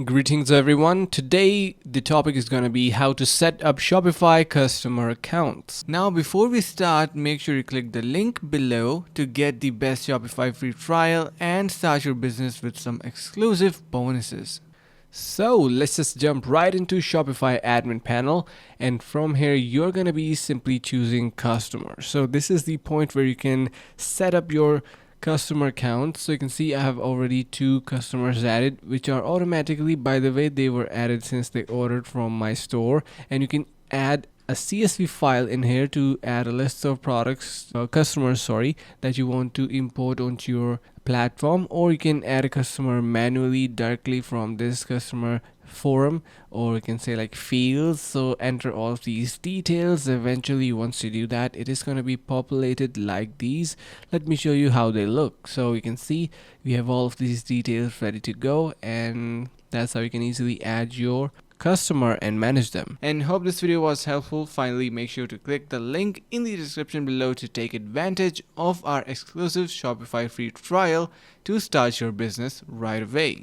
Greetings everyone. Today the topic is going to be how to set up Shopify customer accounts. Now before we start, make sure you click the link below to get the best Shopify free trial and start your business with some exclusive bonuses. So let's just jump right into Shopify admin panel, and from here you're going to be simply choosing customer. So this is the point where you can set up your customer account. So you can see I have already 2 customers added, which are automatically, by the way, they were added since they ordered from my store. And you can add a CSV file in here to add a list of products, customers, that you want to import onto your platform, or you can add a customer manually directly from this customer forum, or you can say like fields. So enter all of these details. Eventually once you do that, it is going to be populated like these. Let me show you how they look. So you can see we have all of these details ready to go, and that's how you can easily add your customer and manage them. And hope this video was helpful. Finally, make sure to click the link in the description below to take advantage of our exclusive Shopify free trial to start your business right away.